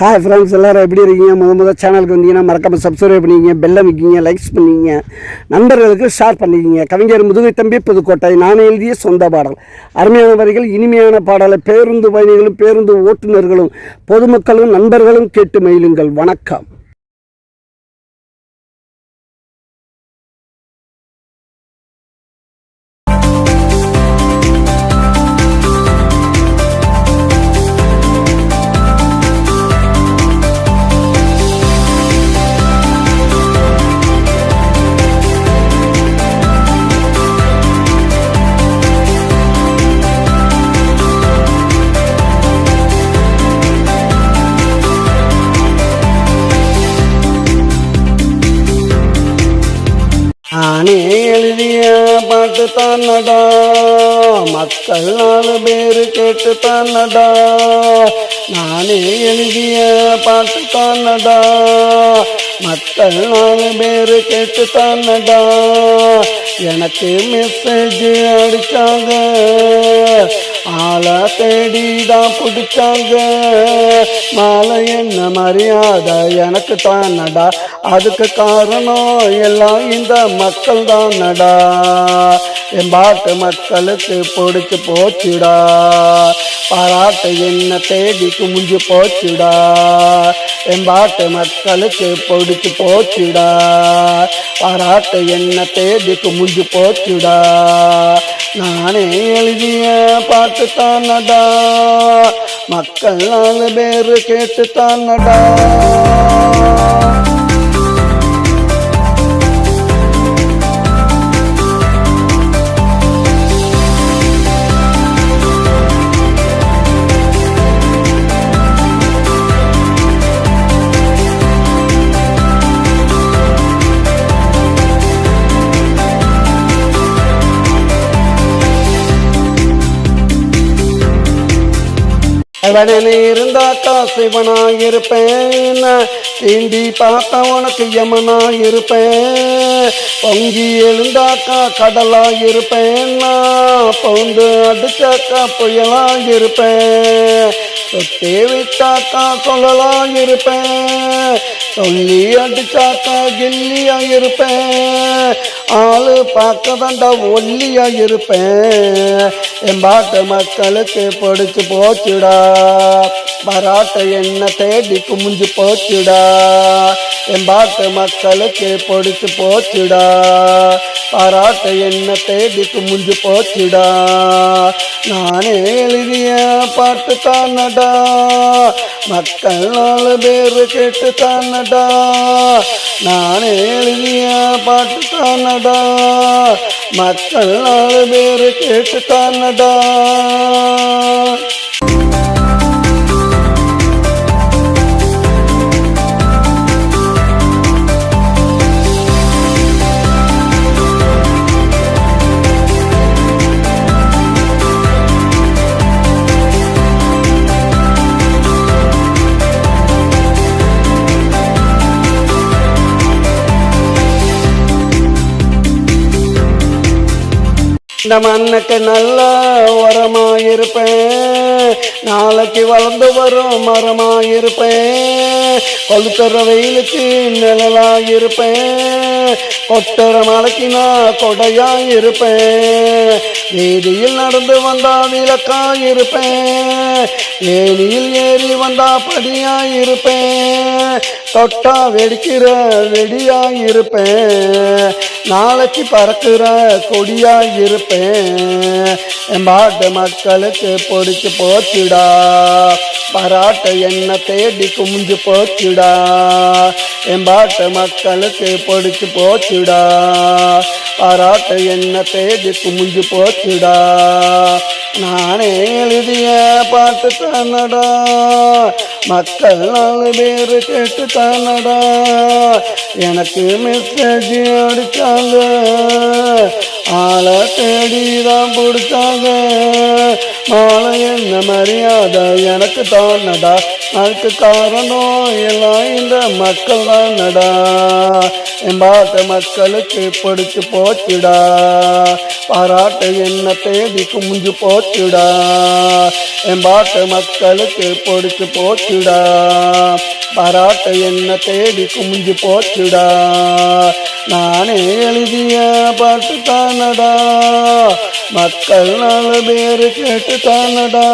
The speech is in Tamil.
ஹாய் ஃப்ரெண்ட்ஸ், எல்லோரும் எப்படி இருக்கீங்க? முதல் சேனலுக்கு வந்தீங்கன்னா மறக்காமல் சப்ஸ்கிரைப் பண்ணிக்கிங்க, பெல் அமைக்கிங்க, லைக்ஸ் பண்ணிக்கிங்க, நண்பர்களுக்கு ஷேர் பண்ணிக்கிங்க. கவிஞர் முதுகை தம்பி புதுக்கோட்டை. நான் எழுதிய சொந்த பாடல். அருமையான வரிகள், இனிமையான பாடலை பேருந்து பயணிகளும் பேருந்து ஓட்டுநர்களும் பொதுமக்களும் நண்பர்களும் கேட்டு மகிழுங்கள். வணக்கம். நானே எழுதிய பாட்டு தானடா, மக்கள் 4 பேர் கேட்டு தானடா. நானே எழுதிய பாட்டு தானடா, மக்கள் 4 பேர் கேட்டு தானடா. எனக்கு மெசேஜ் அடிச்சாங்க, ஆளை தேடிதான் பிடிச்சாங்க. மாலை என்ன மரியாதை எனக்கு தானடா, அதுக்கு காரணம் எல்லாம் இந்த மக்கள் தானடா. என் பாட்டு மக்களுக்கு பிடிச்சு போச்சுடா, பாராட்டு என்ன தேடி குமிஞ்சு போச்சுடா. என் பாட்டு மக்களுக்கு பிடிச்சு போச்சுடா, பாராட்டு என்ன தேடி குமிஞ்சு போச்சுடா. நானே எழுதிய பாட்டு தானடா, மக்கள் 4 பேர் கேட்டு தானடா. அவனே இருந்தாக்கா சிவனாயிருப்பேன், தீண்டி பார்த்த உனக்கு யமனாயிருப்பேன். பொங்கி எழுந்தாக்கா கடலாயிருப்பேன், பொந்து அடிச்சாக்கா புயலாயிருப்பேன். தொட்டே விட்டாக்கா சொல்லலாயிருப்பேன், சொல்லி அடிச்சாக்கா கில்லியாயிருப்பேன். ஆளு பார்க்க தாண்டா ஒல்லியாயிருப்பேன். என் பாட்டு மக்களுக்கு பிடிச்சு போச்சுடா, பாராட்ட என்ன தேடி குமிஞ்சு போச்சுடா. என் பாட்டு மக்களுக்கு பிடிச்சு போச்சுடா, பாராட்ட என்ன தேடி குமிஞ்சு போச்சுடா. நானே எழுதிய பாட்டு தானடா, மக்கள் 4 பேர் கேட்டு தானடா. நானே எழுதிய பாட்டு தானடா, மக்கள் 4 பேர் கேட்டு தானடா. இந்த மண்ணுக்கு நல்ல உரமாயிருப்பேன், நாளைக்கு வளர்ந்து வரும் மரமாயிருப்பேன். கொளுத்துற வெயிலுக்கு நிழலாயிருப்பேன், கொட்டுற மலைக்கு நான் கொடையாயிருப்பேன். வீதியில் நடந்து வந்தா விளக்காயிருப்பேன், ஏனியில் ஏறி வந்தா படியாயிருப்பேன். தொட்டா வெடிக்கிற வெடியாயிருப்பேன், நாளைக்கு பறக்கிற கொடியாயிருப்பேன். என் பாட்டு மக்களுக்கு பிடிச்சு போச்சுடா, பாராட்ட என்ன தேடி குமிஞ்சு போச்சுடா. என் பாட்டு மக்களுக்கு பிடிச்சு போச்சுடா, பாராட்ட என்ன தேடி குமிஞ்சு போச்சுடா. நானே எழுதிய பாட்டு தானடா, மக்கள் 4 பேர் கேட்டு தானடா. எனக்கு மெசேஜ் அடிச்சாங்க, ஆளை தேடிதான் பிடிச்சாங்க. மாலை என்ன மரியாதை எனக்கு தானடா, அதுக்கு காரணம் எல்லாம் இந்த மக்கள் தானடா. என் பாட்டு மக்களுக்கு பிடிச்சு போச்சுடா. பாராட்டு என்ன தேடி குமிஞ்சு போச்சுடா. என் பாட்டு மக்களுக்கு பிடிச்சு போச்சுடா. பாராட்டு என்ன தேடி குமிஞ்சு போச்சுடா. நானே எழுதிய பாட்டு தானடா. மக்கள் 4 பேர் கேட்டு தானடா.